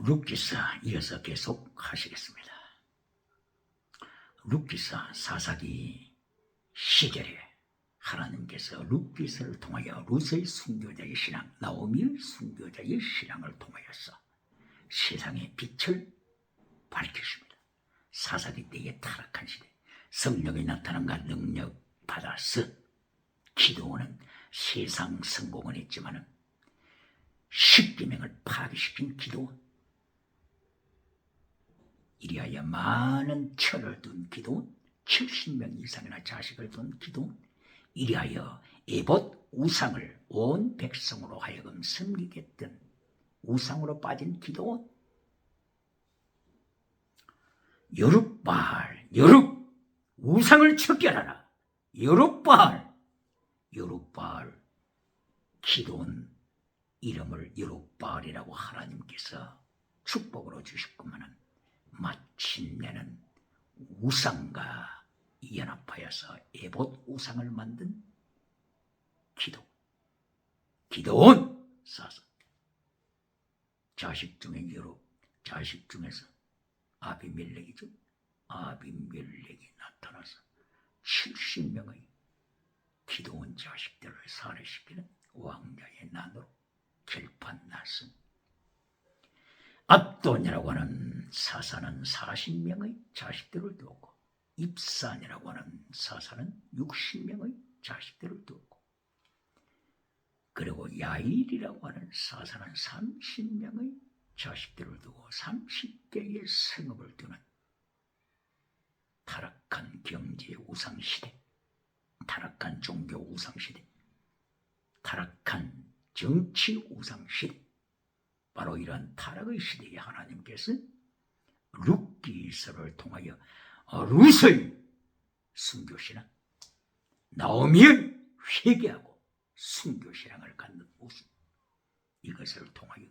룻기사 이어서 계속 하시겠습니다. 룻기사 사사기 시절에 하나님께서 룻기사를 통하여 룻의 순교자의 신앙, 나오미의 순교자의 신앙을 통하여서 세상의 빛을 밝히십니다. 사사기 때의 타락한 시대, 성령이 나타남과 능력 받아서 기도원은 세상 성공은 했지만 십계명을 파괴시킨 기도원, 이리하여 많은 철을 둔 기도원, 70명 이상이나 자식을 둔 기도원, 이리하여 에봇 우상을 온 백성으로 하여금 섬기게 했던 우상으로 빠진 기도원, 여룹바알, 여룹 우상을 척결하라. 여룹바알 기도원 이름을 여룹바알이라고 하나님께서 축복으로 주셨구만은 마침내는 우상과 연합하여서 에봇 우상을 만든 기도원 사사. 자식 중에 여룹, 자식 중에서 아비멜렉이죠. 아비멜렉이 나타나서 70명의 기도원 자식들을 살해시키는 왕자의 난으로 결판났습니다. 압돈이라고 하는 사사는 40명의 자식들을 두었고, 입산이라고 하는 사사는 60명의 자식들을 두었고, 그리고 야일이라고 하는 사사는 30명의 자식들을 두고 30개의 성읍을 두는 타락한 경제 우상시대, 타락한 종교 우상시대, 타락한 정치 우상시대, 바로 이러한 타락의 시대에 하나님께서 룻기서를 통하여 룻의 순교신앙, 나오미의 회개하고 순교신앙을 갖는 모습, 이것을 통하여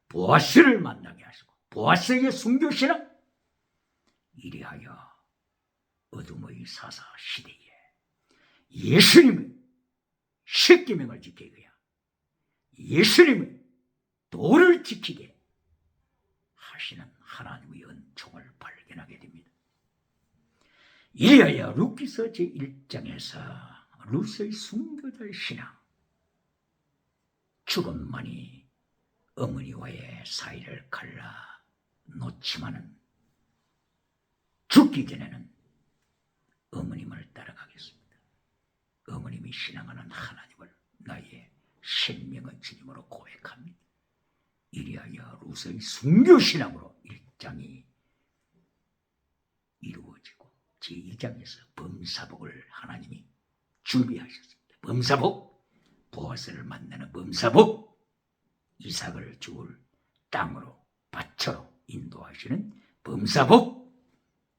보아스를 만나게 하시고 보아스의 순교신앙, 이리하여 어둠의 사사 시대에 예수님의 십계명을 지키게 하여 예수님의 도를 지키게 하시는 하나님의 은총을 발견하게 됩니다. 이리하여 룻기서 제1장에서 룻의 순교자의 신앙, 죽음만이 어머니와의 사이를 갈라 놓지만은 죽기 전에는 어머님을 따라가겠습니다. 어머님이 신앙하는 하나님을 나의 생명의 주님으로 고백합니다. 이리하여 룻의 순교신앙으로 1장이 이루어지고 제2장에서 범사복을 하나님이 준비하셨습니다. 범사복, 보아스를 만나는 범사복, 이삭을 죽을 땅으로 밭으로 인도하시는 범사복,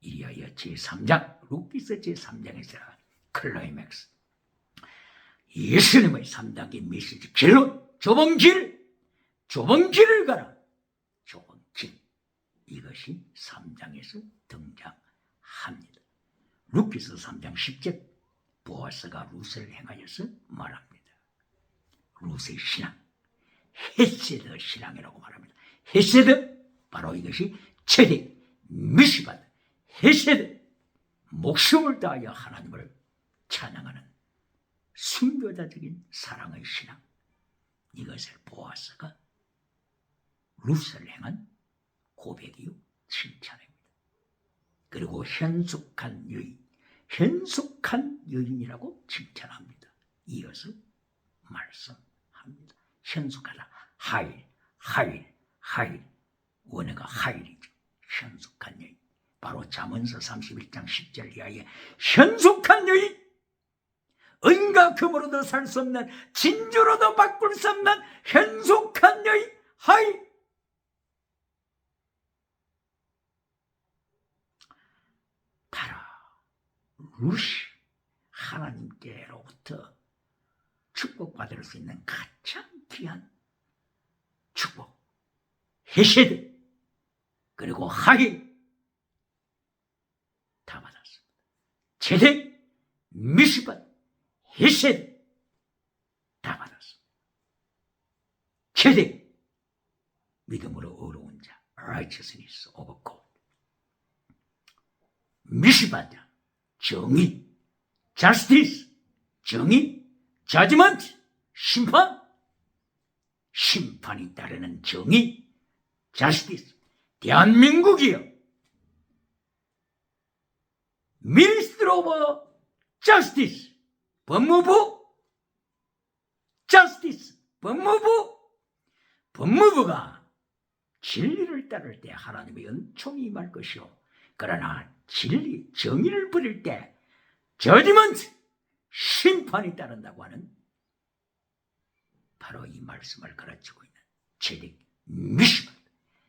이리하여 제3장, 룻기서 제3장에서 클라이맥스, 예수님의 3단계 메시지 결론, 좁은 길을 가라. 좁은 길, 이것이 3장에서 등장합니다. 룻기서 3장 10절, 보아스가 룻을 행하여서 말합니다. 룻의 신앙, 헤세드 신앙이라고 말합니다. 헤세드, 바로 이것이 체득, 미시밭, 헤세드, 목숨을 다하여 하나님을 찬양하는 순교자적인 사랑의 신앙, 이것을 보아스가 룻을 행한 고백이요 칭찬입니다. 그리고 현숙한 여인이라고 칭찬합니다. 이어서 말씀합니다. 현숙하다, 하일, 원어가 하일이죠. 현숙한 여인, 바로 잠언서 31장 10절 이하에 현숙한 여인, 은과 금으로도 살 수 없는, 진주로도 바꿀 수 없는 현숙한 여인, 하일. 바로 룻이 하나님께로부터 축복받을 수 있는 가장 귀한 축복, 헤세드, 그리고 하일 다 받았습니다. 제덱, 미시밭, 헤세드 다 받았습니다. 제덱, 믿음으로 어려운 자, righteousness of God. 미시바다, 정의, justice, 정의, judgment, 심판, 심판이 따르는 정의, justice, 대한민국이요. Ministry of Justice, 법무부, Justice, 법무부가 진리를 따를 때 하나님의 은총이 임할 것이요. 그러나 진리, 정의를 부릴 때 judgment, 심판이 따른다고 하는 바로 이 말씀을 가르치고 있는 제덱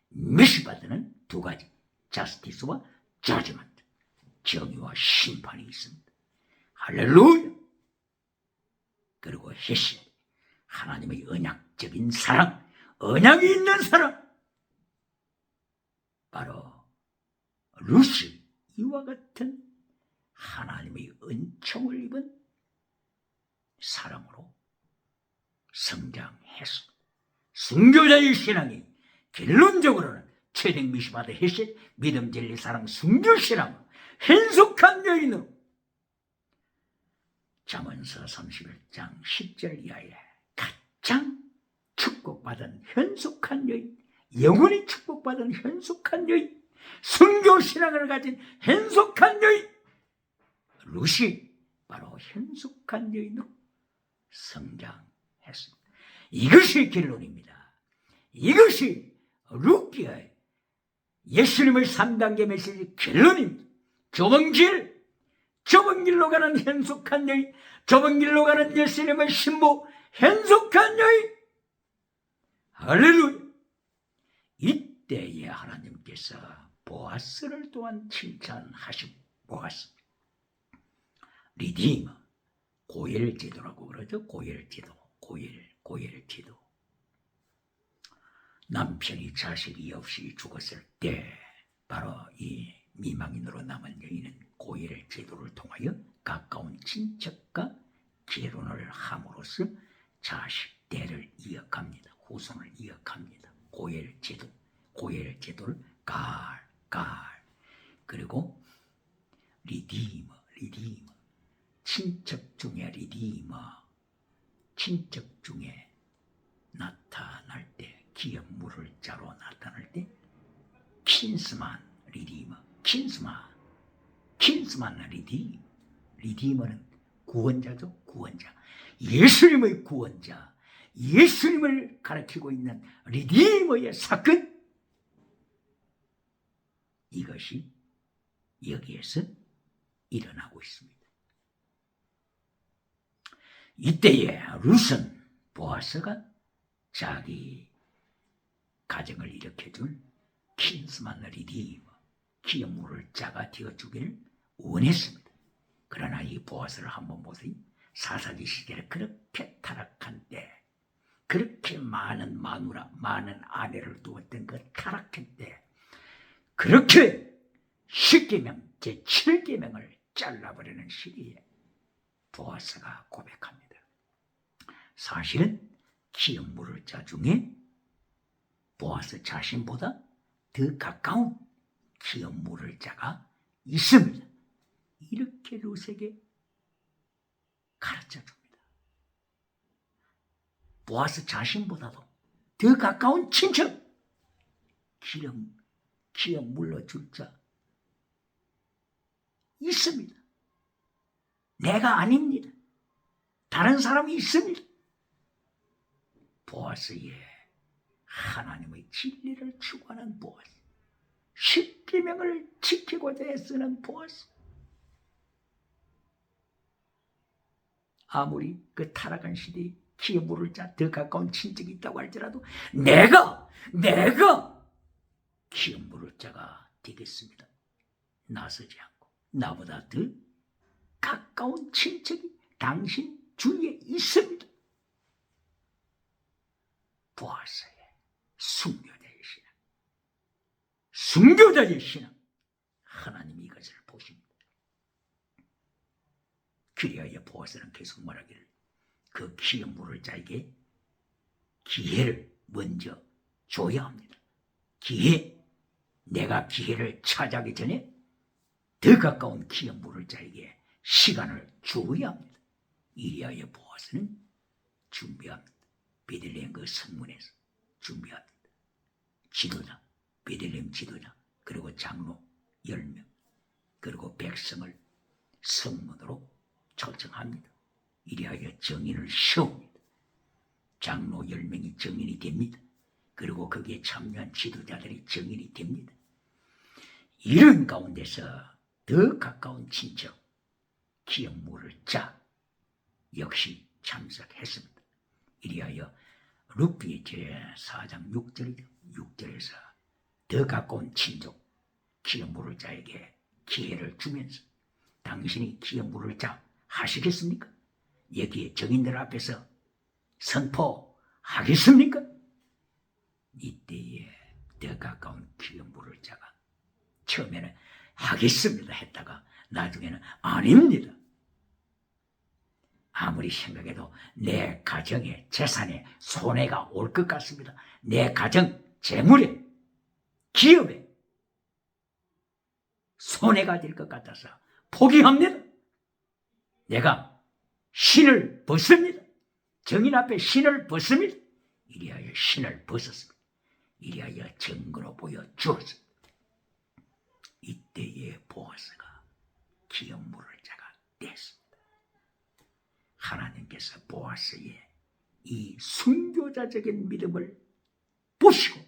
미시바드는 두 가지, justice와 judgment, 정의와 심판이 있습니다. 할렐루야. 그리고 헤시, 하나님의 언약적인 사랑, 언약이 있는 사랑, 바로 루시, 이와 같은 하나님의 은총을 입은 사랑으로 성장했습니다. 순교자의 신앙이 결론적으로는 최대 미시바드 헤시, 믿음, 진리, 사랑, 순교 신앙, 현숙한 여인으로 잠언서 31장 10절 이하에 가장 축복받은 현숙한 여인, 영원히 축복받은 현숙한 여인, 순교 신앙을 가진 현숙한 여인 루시, 바로 현숙한 여인으로 성장했습니다. 이것이 결론입니다. 이것이 루키의 예수님의 3단계 메시지 결론입니다. 좁은 길로 가는 현숙한 여인, 좁은 길로 가는 예수님의 신부, 현숙한 여인. 할렐루야. 이때에 하나님께서 보아스를 또한 칭찬하시고, 보아스, 리디머, 고엘제도라고 그러죠. 고엘제도. 남편이 자식이 없이 죽었을 때 바로 이 미망인으로 남은 여인은 고엘제도를 통하여 가까운 친척과 결혼을 함으로써 자식 대를 이어갑니다. 후손을 이어갑니다. 고엘제도를 그리고 리디머, 친척 중에 리디머, 친척 중에 나타날 때, 기업 물을 자로 나타날 때 킨스만 리디머, 킨스만 리디머는 구원자죠. 구원자, 예수님의 구원자, 예수님을 가리키고 있는 리디머의 사건, 이것이 여기에서 일어나고 있습니다. 이때에 룻은 보아스가 자기 가정을 일으켜줄 킨스만 리디머, 기업물을 자가 되어주기를 원했습니다. 그러나 이 보아스를 한번 보세요. 사사기 시대에 그렇게 타락한 때, 그렇게 많은 마누라, 많은 아내를 두었던 그 타락한 때, 그렇게 10계명, 제7계명을 잘라버리는 시기에 보아스가 고백합니다. 사실은 기업물을 자 중에 보아스 자신보다 더 가까운 기업물을 자가 있습니다. 이렇게 룻에게 가르쳐줍니다. 보아스 자신보다도 더 가까운 친척, 기업 물러줄 자 있습니다. 내가 아닙니다. 다른 사람이 있습니다. 보아스의 하나님의 진리를 추구하는 보아스, 10계명을 지키고자 애쓰는 보아스. 아무리 그 타락한 시대에 기업 물을 자 더 가까운 친척이 있다고 할지라도 내가 기업 물을 자가 되겠습니다. 나서지 않고 나보다 더 가까운 친척이 당신 주위에 있습니다. 보아스의 순교자의 신앙, 하나님이 이것을 보십니다. 그리하여 보아스는 계속 말하기를 그 기업 물을 자에게 기회를 먼저 줘야 합니다. 기회, 내가 기회를 차지하기 전에 더 가까운 기업 물을 자에게 시간을 주어야 합니다. 이리하여 보아스는 준비합니다. 베들레헴 그 성문에서 준비합니다. 지도자, 베들레헴 지도자, 그리고 장로 10명, 그리고 백성을 성문으로 초청합니다. 이리하여 정인을 세웁니다. 장로 10명이 정인이 됩니다. 그리고 거기에 참여한 지도자들이 정인이 됩니다. 이런 가운데서 더 가까운 친척 기업물을 짜 역시 참석했습니다. 이리하여 룻기 제4장 6절이죠. 6절에서 더 가까운 친족 기업물을 자에게 기회를 주면서 당신이 기업물을 자 하시겠습니까? 여기에 정인들 앞에서 선포하겠습니까? 이때에 더 가까운 기업물을 자가 처음에는 하겠습니다 했다가 나중에는 아닙니다. 아무리 생각해도 내 가정에 재산에 손해가 올 것 같습니다. 내 가정 재물에 기업에 손해가 될 것 같아서 포기합니다. 내가 신을 벗습니다. 정인 앞에 신을 벗습니다. 이리하여 신을 벗었습니다. 이리하여 증거로 보여주었습니다. 이때에 보아스가 기업물을 자가 됐습니다. 하나님께서 보아스의 이 순교자적인 믿음을 보시고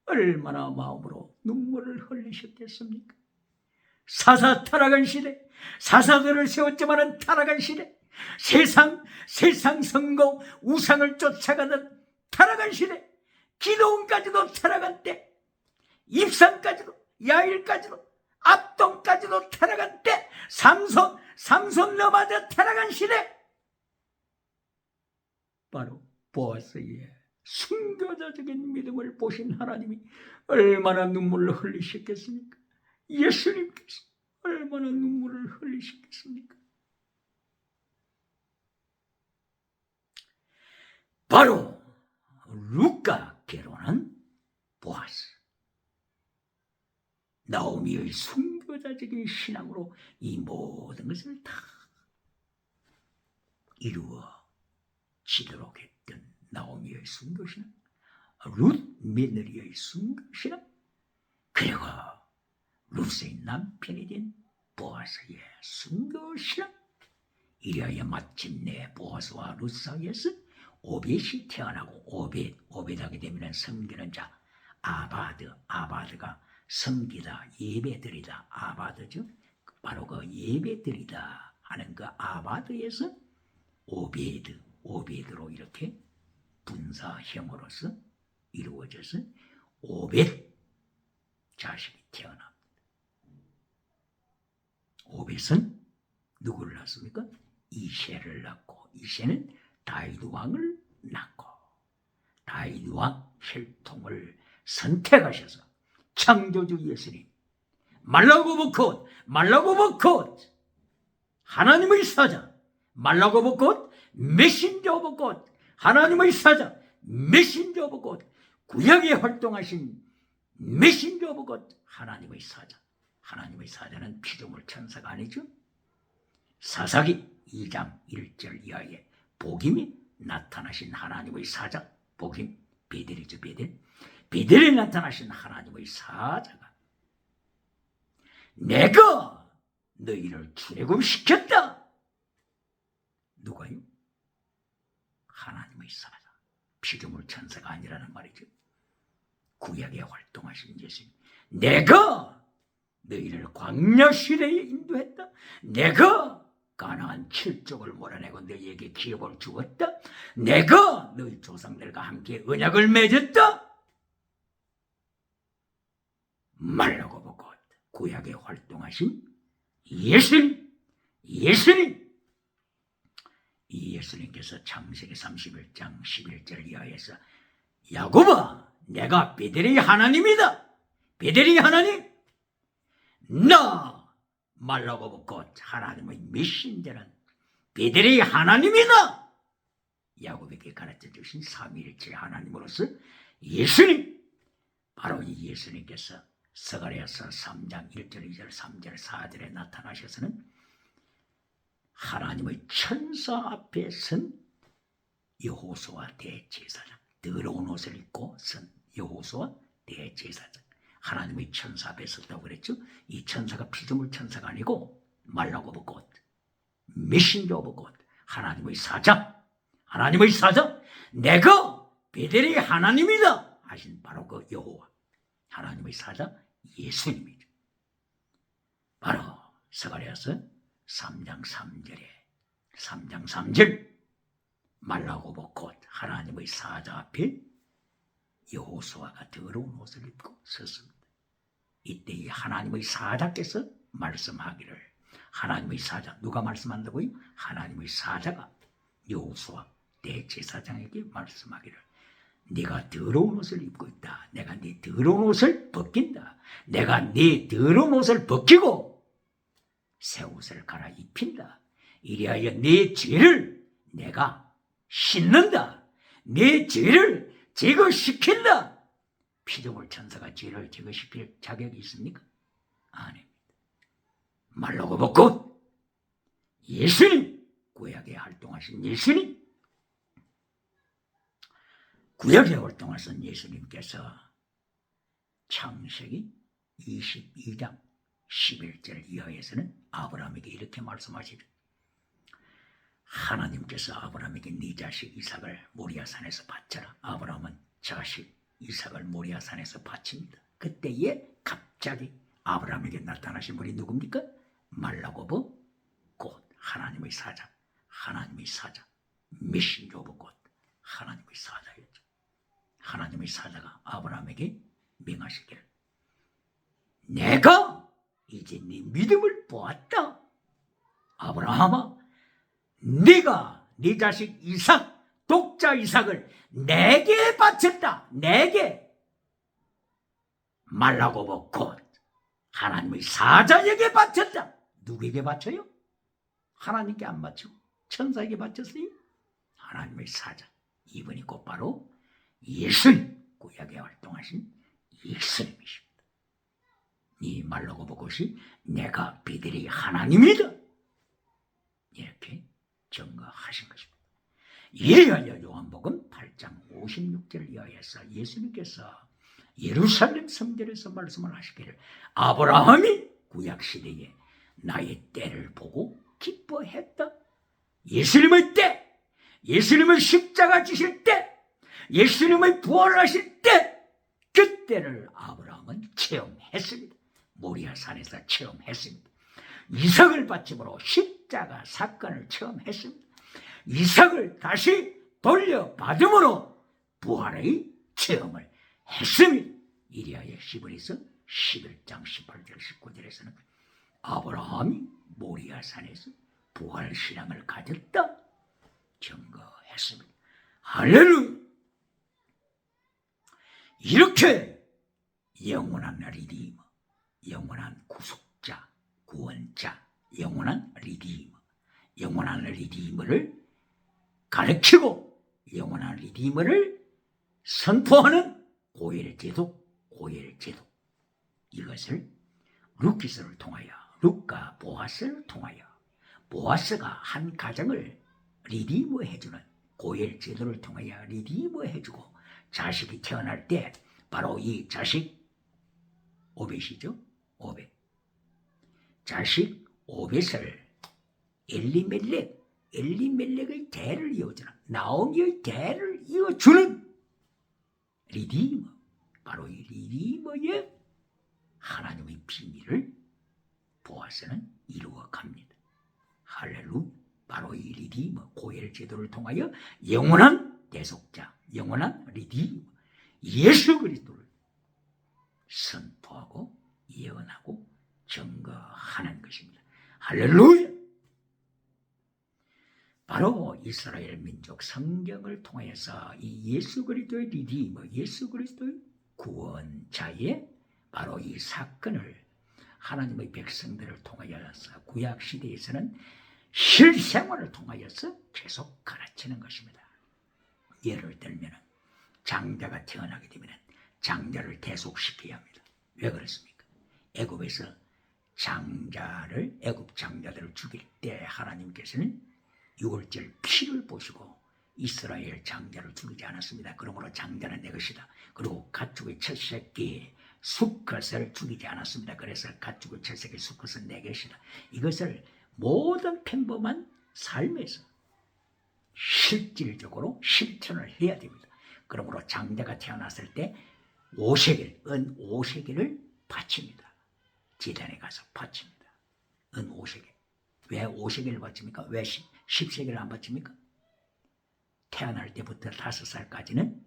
얼마나 마음으로 눈물을 흘리셨겠습니까? 사사 타락한 시대, 사사들을 세웠지만은 타락한 시대, 세상 성공 우상을 쫓아가는 타락한 시대, 기도원까지도 타락한 때, 입산까지도 야일까지도 압동까지도 타락한 때, 삼손 너마저 타락한 시대, 바로 보아스의 순교자적인 믿음을 보신 하나님이 얼마나 눈물을 흘리셨겠습니까? 예수님께서 얼마나 눈물을 흘리셨겠습니까? 바로 루카 결혼한 보아스, 나오미의 순교자적인 신앙으로 이 모든 것을 다 이루어지도록 했던 나오미의 순교신앙, 룻 며느리의 순교신앙, 그리고 룻의 남편이 된 보아스의 순교신앙, 이리하여 마침내 보아스와 룻 사이에서 오벳이 태어나고, 오벳하게 되면 섬기는 자 아바드가 섬기다 예배드리다 아바드죠. 바로 그 예배드리다 하는 그 아바드에서 오벳으로 이렇게 분사형으로서 이루어져서 오벳 자식이 태어납니다. 오벳은 누구를 낳습니까? 이새를 낳고, 이새는 다윗 왕을 낳고, 다윗 왕 혈통을 선택하셔서 창조주 예수님, 말라고 벚꽃 하나님의 사자, 말라고 벚꽃 메신저 벚꽃 하나님의 사자, 메신저 벚꽃, 구약에 활동하신 메신저 벚꽃 하나님의 사자. 하나님의 사자는 피조물 천사가 아니죠. 사사기 2장 1절 이하에 복임이 나타나신 하나님의 사자, 복임 베델이죠. 베델에 나타나신 하나님의 사자가 내가 너희를 출애굽시켰다. 누가요? 하나님의 사자, 피조물 천사가 아니라는 말이죠. 구약에 활동하신 예수님, 내가 너희를 광야 시대에 인도했다. 내가 가나안 7족을 몰아내고 너희에게 기업을 주었다. 내가 너희 조상들과 함께 언약을 맺었다. 말라고 보고 구약에 활동하신 예수님, 이 예수님께서 창세기 31장 11절 이하에서 야곱아, 내가 베델의 하나님이다. 베델의 하나님, 나 말라고 보고 하나님의 메신저는 베델의 하나님이다. 야곱에게 가르쳐 주신 삼위일체 하나님으로서 예수님, 바로 이 예수님께서 스가랴서 3장 1절 2절 3절 4절에 나타나셔서는 하나님의 천사 앞에 선 여호수아 대제사장, 더러운 옷을 입고 선 여호수아 대제사장, 하나님의 천사 앞에 섰다고 그랬죠. 이 천사가 피조물 천사가 아니고 말라고 봇, 메신저 오브 갓, 하나님의 사자, 하나님의 사자, 내가 베델의 하나님이다 하신 바로 그 여호와, 하나님의 사자 예수님이죠. 바로 스가랴서 3장 3절 말라고 봇 하나님의 사자 앞에 여호수아가 더러운 옷을 입고 섰습니다. 이때 이 하나님의 사자께서 말씀하기를, 하나님의 사자, 누가 말씀한다고요? 하나님의 사자가 여호수아 대제사장에게 말씀하기를, 네가 더러운 옷을 입고 있다. 내가 네 더러운 옷을 벗긴다. 내가 네 더러운 옷을 벗기고 새 옷을 갈아입힌다. 이리하여 네 죄를 내가 씻는다. 네 죄를 제거시킨다. 피조물 천사가 죄를 제거시킬 자격이 있습니까? 아닙니다. 말라고 봇 예수님, 구약에 활동하신 예수님, 구약에 활동하신 예수님께서 창세기 22장 11절 이하에서는 아브라함에게 이렇게 말씀하시죠. 하나님께서 아브라함에게 네 자식 이삭을 모리아산에서 바쳐라. 아브라함은 자식 이삭을 모리아산에서 바칩니다. 그때에 갑자기 아브라함에게 나타나신 분이 누굽니까? 말라고 봇 하나님의 사자, 하나님의 사자, 메신저 오브 갓, 하나님의 사자였죠. 하나님의 사자가 아브라함에게 명하시기를, 내가 이제 네 믿음을 보았다. 아브라함아, 네가 네 자식 이삭, 독자 이삭을 내게 바쳤다. 내게. 말라고 봇 하나님의 사자에게 바쳤다. 누구에게 바쳐요? 하나님께 안 바치고 천사에게 바쳤어요. 하나님의 사자, 이분이 곧바로 예수님, 구약에 활동하신 예수님이십니다. 이 말라고 봇이 내가 베델의 하나님이다, 이렇게 증거하신 것입니다. 이리하여 요한복음 8장 56절 이하에서 예수님께서 예루살렘 성전에서 말씀을 하시기를, 아브라함이 구약시대에 나의 때를 보고 기뻐했다. 예수님의 때, 예수님의 십자가 지실 때, 예수님의 부활하실 때, 그때를 아브라함은 체험했습니다. 모리아산에서 체험했습니다. 이삭을 바침으로 십자가 사건을 체험했습니다. 이삭을 다시 돌려받음으로 부활의 체험을 했습니다. 이리하여 히브리서 11장 18절 19절에서는 아브라함이 모리아산에서 부활신앙을 가졌다 증거했습니다. 할렐루야. 이렇게 영원한 리디머, 영원한 구속자, 구원자, 영원한 리디머, 영원한 리디머를 가르치고 영원한 리디머를 선포하는 고엘제도, 고엘제도, 이것을 루키스를 통하여, 루카 보아스를 통하여, 보아스가 한 가정을 리디머 해주는 고엘제도를 통하여 리디머 해주고, 자식이 태어날 때 바로 이 자식 오벳이죠. 오벳, 자식 오벳을 엘리멜렉의 대를 이어주는, 나오미의 대를 이어주는 리디머, 바로 이 리디머의 하나님의 비밀을 보아스는 이루어 갑니다. 할렐루야. 바로 이 리디머, 고엘 제도를 통하여 영원한 대속자, 영원한 리디머, 예수 그리스도를 선포하고 예언하고 증거하는 것입니다. 할렐루야. 바로 이스라엘 민족 성경을 통해서 이 예수 그리스도의 리디머, 예수 그리스도의 구원자의 바로 이 사건을 하나님의 백성들을 통하여서 구약 시대에서는 실생활을 통하여서 계속 가르치는 것입니다. 예를 들면 장자가 태어나게 되면 장자를 대속시켜야 합니다. 왜 그렇습니까? 애굽에서 애굽 장자들을 죽일 때 하나님께서는 유월절 피를 보시고 이스라엘 장자를 죽이지 않았습니다. 그러므로 장자는 내 것이다. 그리고 가축의 첫 새끼 수컷을 죽이지 않았습니다. 그래서 가축의 첫 새끼 수컷은 내 것이다. 이것을 모든 평범한 삶에서 실질적으로 실천을 해야 됩니다. 그러므로 장자가 태어났을 때 5세겔, 은 5세겔을 바칩니다. 제단에 가서 바칩니다. 은 5세겔. 왜 5세겔을 바칩니까? 왜 10세겔을 안 바칩니까? 태어날 때부터 5살까지는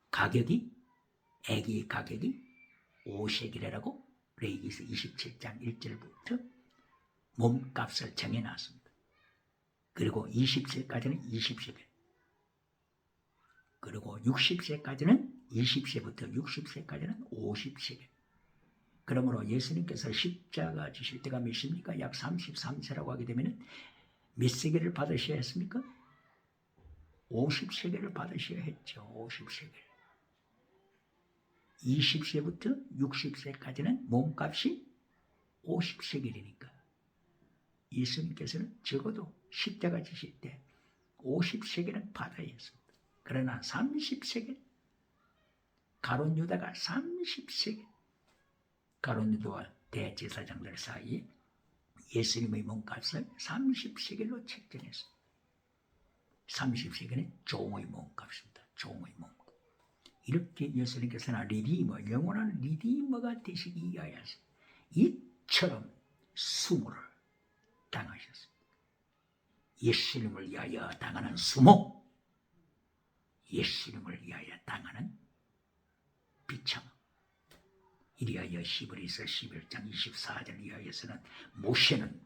가격이, 애기 가격이 5세겔이라고 레위기서 27장 1절부터 몸값을 정해놨습니다. 그리고 20세까지는 20세겔. 그리고 60세까지는 20세부터 60세까지는 50세겔. 그러므로 예수님께서 십자가 지실 때가 몇입니까? 약 33세라고 하게 되면 몇 세겔을 받으셔야 했습니까? 50세겔을 받으셔야 했죠. 50세겔. 20세부터 60세까지는 몸값이 50세겔이니까 예수님께서는 적어도 십자가 지실 때 50세겔은 받아야 했습니다. 그러나 30세겔, 가룟 유다가 30세겔, 가룟 유다와 대제사장들 사이에 예수님의 몸값을 30세겔로 책정했습니다. 30세겔은 종의 몸값입니다. 종의 몸값. 이렇게 예수님께서는 리디머, 영원한 리디머가 되시기 위하여서 이처럼 수모를 당하셨습니다. 예수님을 위하여 당하는 수모, 예수님을 위하여 당하는 비참. 이리하여 히브리서 11장 24절 이하에서는 모세는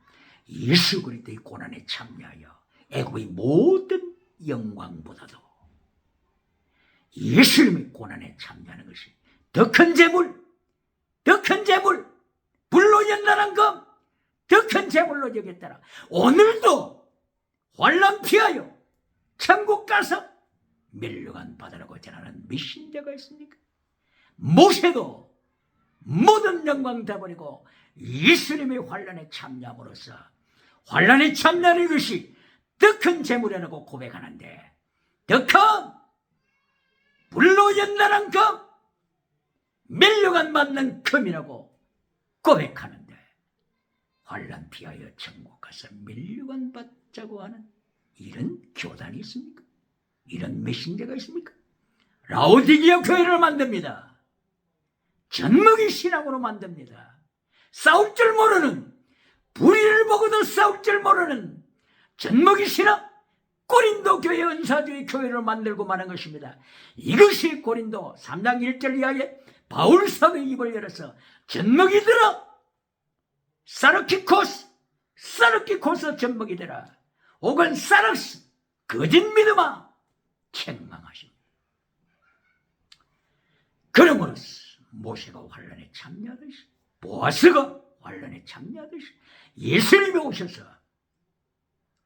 예수 그리스도의 고난에 참여하여 애굽의 모든 영광보다도 예수님의 고난에 참여하는 것이 더 큰 재물, 더 큰 재물, 불로 연단한 것, 더 큰 재물로 여겼더라. 오늘도 환난 피하여 천국 가서 멸류관 받으라고 전하는 메신저가 있습니까? 모세도 모든 영광 다 버리고 예수님의 환난에 참여함으로써 환난에 참여하는 것이 더 큰 재물이라고 고백하는데, 더 큰 불로 연단한 금, 멸류관 받는 금이라고 고백하는데 환난 피하여 천국 가서 멸류관 받자고 하는 이런 교단이 있습니까? 이런 메신저가 있습니까? 라오디게아 교회를 만듭니다. 젖먹이 신앙으로 만듭니다. 싸울 줄 모르는, 불의를 보고도 싸울 줄 모르는 젖먹이 신앙, 고린도 교회 은사주의 교회를 만들고 마는 것입니다. 이것이 고린도 3장 1절 이하에 바울 사도의 입을 열어서 젖먹이들아, 사르키코스 젖먹이들아, 혹은 사르스 거짓 믿음아, 책망하십니다. 그러므로서 모세가 환난에 참여하듯이, 보아스가 환난에 참여하듯이 예수님이 오셔서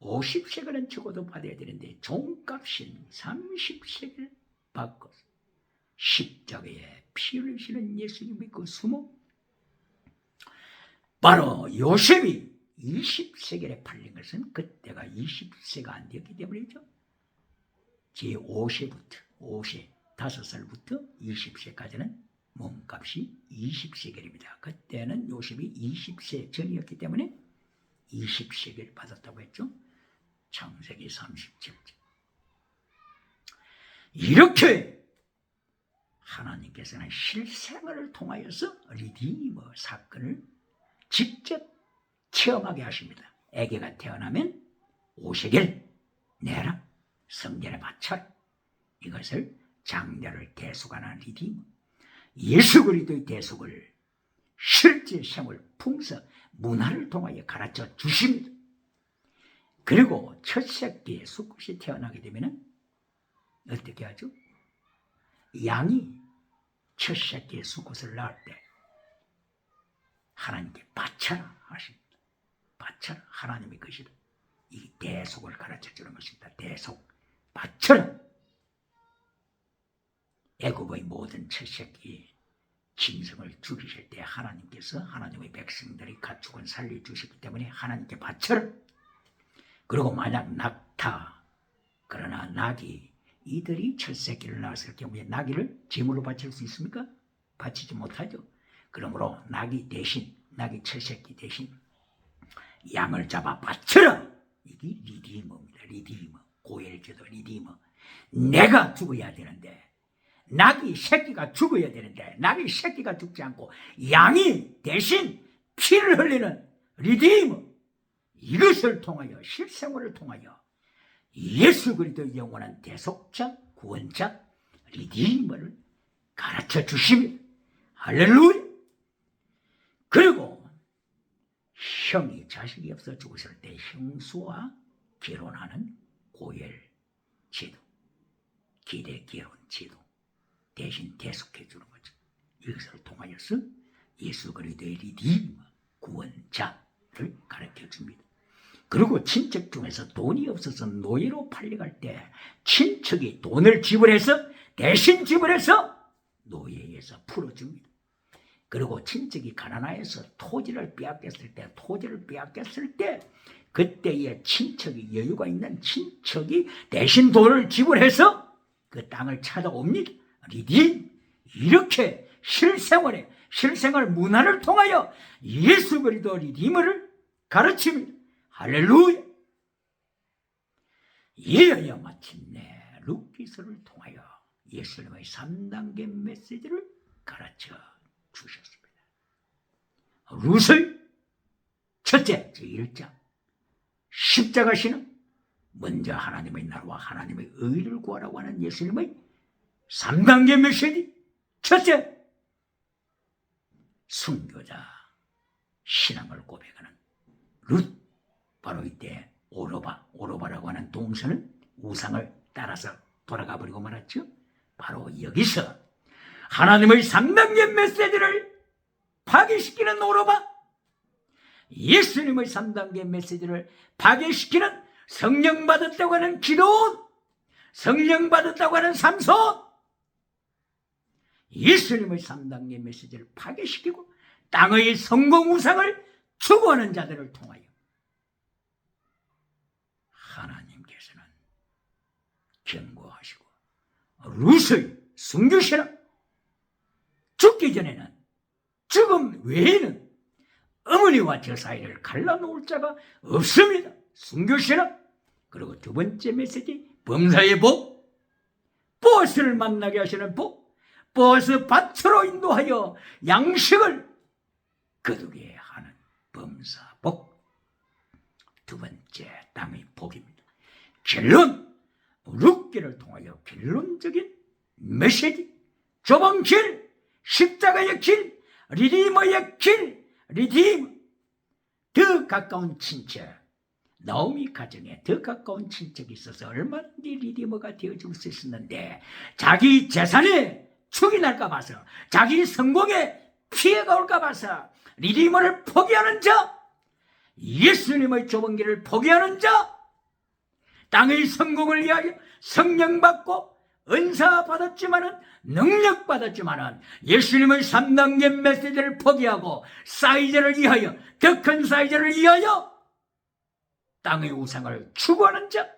50세겔은 적어도 받아야 되는데 종값인 30세겔 받고 십자가에 피 흘리시는 예수님의 그 수모, 바로 요셉이 20세겔에 팔린 것은 그때가 20세가 안 되었기 때문이죠. 제5세부터 5살부터 20세까지는 몸값이 20세겔입니다. 그때는 요셉이 20세 전이었기 때문에 20세겔 받았다고 했죠. 창세기 37절. 이렇게 하나님께서는 실생활을 통하여서 리디머 사건을 직접 체험하게 하십니다. 아기가 태어나면 5세겔 내라, 성전에 바쳐라. 이것을 장자를 대속하는 리디머, 예수 그리스도의 대속을 실제 생활 풍서 문화를 통하여 가르쳐 주십니다. 그리고 첫 새끼 수컷이 태어나게 되면 어떻게 하죠? 양이 첫 새끼 수컷을 낳을 때 하나님께 바쳐라 하십니다. 바쳐라, 하나님의 것이다. 이 대속을 가르쳐 주는 것입니다. 대속, 바쳐라. 애굽의 모든 첫 새끼 짐승을 죽이실 때 하나님께서 하나님의 백성들이 가축은 살려주시기 때문에 하나님께 바쳐라. 그리고 만약 낙타, 그러나 낙이 이들이 첫 새끼를 낳았을 경우에 낙이를 제물로 바칠 수 있습니까? 바치지 못하죠. 그러므로 낙이 첫 새끼 대신 양을 잡아 바쳐라. 이게 리디머입니다. 리디머, 고엘제도 리디머. 내가 죽어야 되는데, 낙이 새끼가 죽어야 되는데 낙이 새끼가 죽지 않고 양이 대신 피를 흘리는 리디머, 이것을 통하여 실생활을 통하여 예수 그리스도의 영원한 대속자, 구원자, 리디머를 가르쳐 주십니다. 할렐루야. 그리고 형이 자식이 없어 죽었을 때 형수와 결혼하는 고엘 제도, 기대 결혼 제도 대신 대속해 주는 거죠. 이것을 통하여서 예수 그리스도의 리디머, 구원자를 가르쳐 줍니다. 그리고 친척 중에서 돈이 없어서 노예로 팔려갈 때 친척이 돈을 지불해서 대신 지불해서 노예에서 풀어줍니다. 그리고 친척이 가난해서 토지를 빼앗겼을 때 그때의 친척이 여유가 있는 친척이 대신 돈을 지불해서 그 땅을 찾아옵니다. 리디, 이렇게 실생활 문화를 통하여 예수 그리스도 리디머를 가르칩니다. 할렐루야. 이어야 마침내 룻기서를 통하여 예수님의 3단계 메시지를 가르쳐 주셨습니다. 룻의 첫째, 제1장 십자가 신앙, 먼저 하나님의 나라와 하나님의 의를 구하라고 하는 예수님의 3단계 메시지. 첫째, 순교자 신앙을 고백하는 룻. 바로 이때 오로바라고 하는 동서는 우상을 따라서 돌아가 버리고 말았죠. 바로 여기서 하나님의 3단계 메시지를 파괴시키는 오로바, 예수님의 3단계 메시지를 파괴시키는 성령 받았다고 하는 기도원, 성령 받았다고 하는 삼손, 예수님의 3단계 메시지를 파괴시키고 땅의 성공 우상을 추구하는 자들을 통하여 하나님께서는 경고하시고 룻의 순교신앙, 죽기 전에는, 죽음 외에는 어머니와 저 사이를 갈라놓을 자가 없습니다. 순교신앙. 그리고 두 번째 메시지, 범사의 복, 보아스를 만나게 하시는 복, 보아스 밭으로 인도하여 양식을 거두게 하는 범사복. 두 번째, 땅의 복입니다. 결론, 룻기를 통하여 결론적인 메시지, 좁은 길, 십자가의 길, 리디머의 길, 리디머. 더 가까운 친척, 나오미 가정에 더 가까운 친척이 있어서 얼마든지 리디머가 되어줄 수 있었는데 자기 재산에 축이 날까 봐서, 자기 성공에 피해가 올까 봐서 리디머를 포기하는 자, 예수님의 좁은 길을 포기하는 자, 땅의 성공을 위하여 성령 받고 은사 받았지만은, 능력 받았지만은 예수님의 3단계 메시지를 포기하고 사이즈를 위하여, 더 큰 사이즈를 위하여 땅의 우상을 추구하는 자,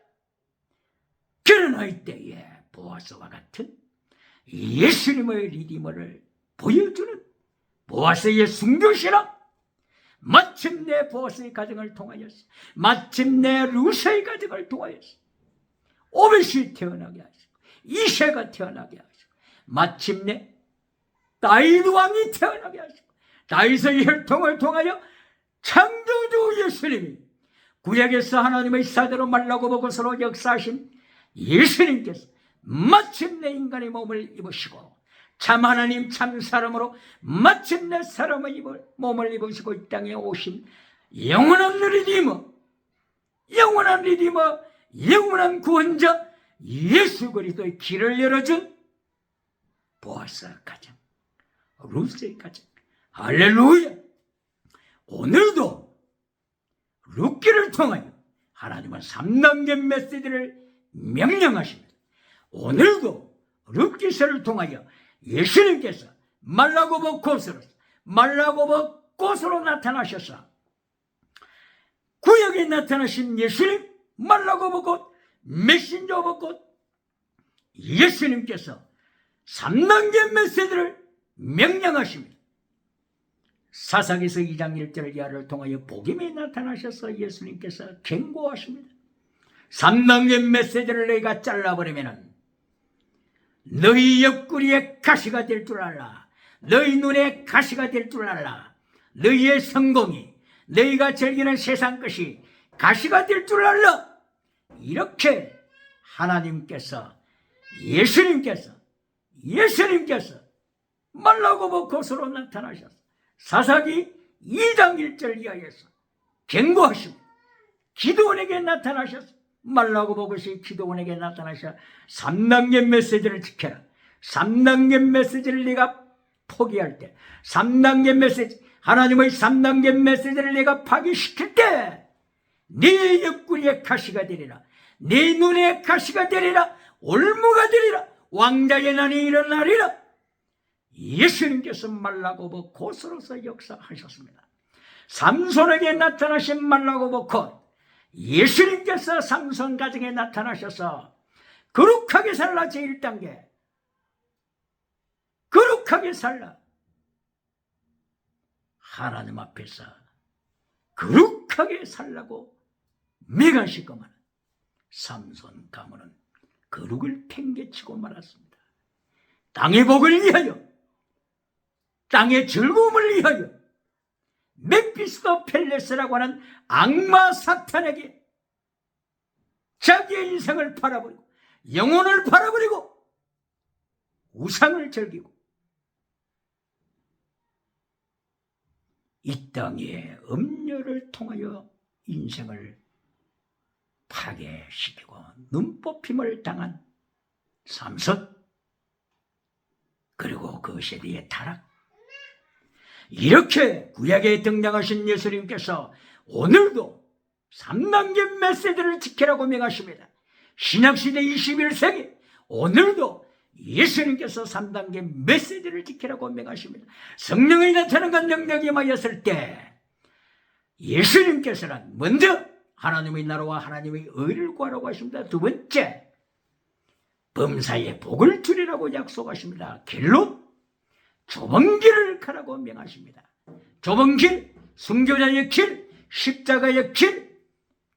그러나 이때에 보아스와 같은 예수님의 리디머를 보여주는 보아스의 순교신앙, 마침내 보아스의 가정을 통하여서, 마침내 룻의 가정을 통하여서 오벳이 태어나게 하시고 이새가 태어나게 하시고, 마침내 다윗 왕이 태어나게 하시고, 다윗의 혈통을 통하여 창조주 예수님이, 구약에서 하나님의 사대로 말라고 보고서로 역사하신 예수님께서 마침내 인간의 몸을 입으시고, 참 하나님 참 사람으로 마침내 사람의 몸을 입으시고 이 땅에 오신 영원한 리디머, 영원한 구원자 예수 그리스도의 길을 열어준 보아스 가정, 룻의 가정. 할렐루야. 오늘도 룻기를 통하여 하나님은 3단계 메시지를 명령하십니다. 오늘도 룻기서를 통하여 예수님께서 말라고 복 곧으로, 말라고 복 곧으로 나타나셔서 구약에 나타나신 예수님, 말라고 복 곧, 메신저 복 곧, 예수님께서 3단계 메시지를 명령하십니다. 사사기서 2장 1절 이하를 통하여 복음이 나타나셔서 예수님께서 경고하십니다. 3단계 메시지를 너희가 잘라버리면 너희 옆구리에 가시가 될 줄 알라. 너희 눈에 가시가 될 줄 알라. 너희의 성공이, 너희가 즐기는 세상 것이 가시가 될 줄 알라. 이렇게 하나님께서, 예수님께서 말라고 복 곧으로 나타나셔서 사사기 2장 1절 이하에서 경고하십니다. 기드온에게 나타나셔서 말라고 복 것이 기드온에게 나타나셔 3단계 메시지를 지켜라. 3단계 메시지를 네가 포기할 때, 3단계 메시지, 하나님의 3단계 메시지를 네가 파기시킬 때 네 옆구리에 가시가 되리라. 네 눈에 가시가 되리라. 올무가 되리라. 왕자의 난이 일어나리라. 예수님께서 말라고 복 곧으로서 역사하셨습니다. 삼손에게 나타나신 말라고 복 곧, 예수님께서 삼손 가정에 나타나셔서 거룩하게 살라. 제1단계 거룩하게 살라. 하나님 앞에서 거룩하게 살라고 명하시고만 삼손 가문은 거룩을 팽개치고 말았습니다. 땅의 복을 위하여, 땅의 즐거움을 위하여 멤피스도 펠레스라고 하는 악마 사탄에게 자기의 인생을 팔아버리고 영혼을 팔아버리고 우상을 즐기고 이 땅의 음료를 통하여 인생을 파괴시키고 눈뽑힘을 당한 삼손, 그리고 그 세대의 타락, 이렇게 구약에 등장하신 예수님께서 오늘도 3단계 메시지를 지키라고 명하십니다. 신약시대 21세기 오늘도 예수님께서 3단계 메시지를 지키라고 명하십니다. 성령이 나타나는 능력이 임하였을 때 예수님께서는 먼저 하나님의 나라와 하나님의 의를 구하라고 하십니다. 두 번째, 범사에 복을 주리라고 약속하십니다. 길로 좁은 길을 가라고 명하십니다. 좁은 길, 순교자의 길, 십자가의 길,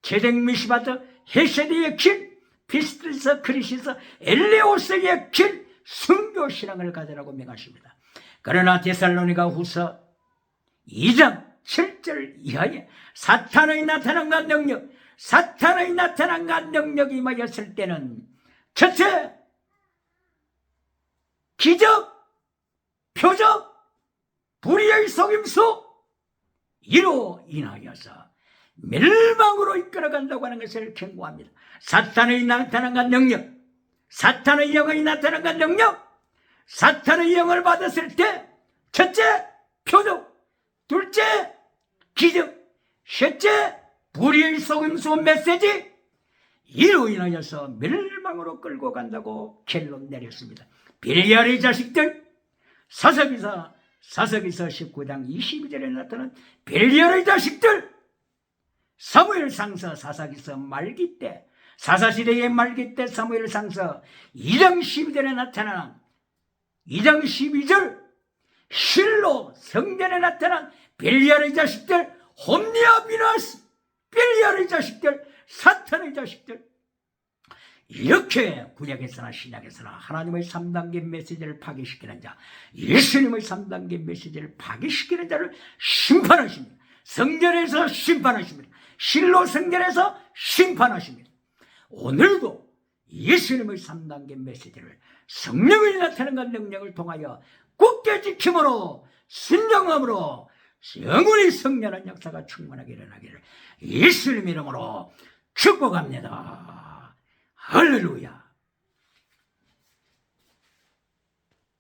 제덱미시바트 헤세드의 길, 피스트리스 크리시스 엘레오스의 길, 순교신앙을 가지라고 명하십니다. 그러나 데살로니가 후서 2장 7절 이하에 사탄의 나타난과 능력이 임하였을 때는 첫째, 기적, 표적, 불의의 속임수, 이로 인하여서 멸망으로 이끌어간다고 하는 것을 경고합니다. 사탄의 나타난과 능력, 사탄의 영이 나타난과 능력, 사탄의 영을 받았을 때 첫째, 표적, 둘째, 기적, 셋째, 불의의 속임수 메시지, 이로 인하여서 멸망으로 끌고 간다고 결론 내렸습니다. 빌리알의 자식들, 사사기서 19장 22절에 나타난 빌리알의 자식들, 사무엘상서 사사기서 말기 때, 사사시대의 말기 때 사무엘상서 2장 12절에 나타난 2장 12절 실로 성전에 나타난 빌리알의 자식들, 홈리아 비나스, 빌리알의 자식들, 사탄의 자식들, 이렇게 구약에서나 신약에서나 하나님의 3단계 메시지를 파괴시키는 자, 예수님의 3단계 메시지를 파괴시키는 자를 심판하십니다. 성전에서 심판하십니다. 실로 성전에서 심판하십니다. 오늘도 예수님의 3단계 메시지를 성령의 나타나는 능력을 통하여 굳게 지킴으로 순종함으로 영원히 성령한 역사가 충만하게 일어나기를 예수님 이름으로 축복합니다. 할렐루야.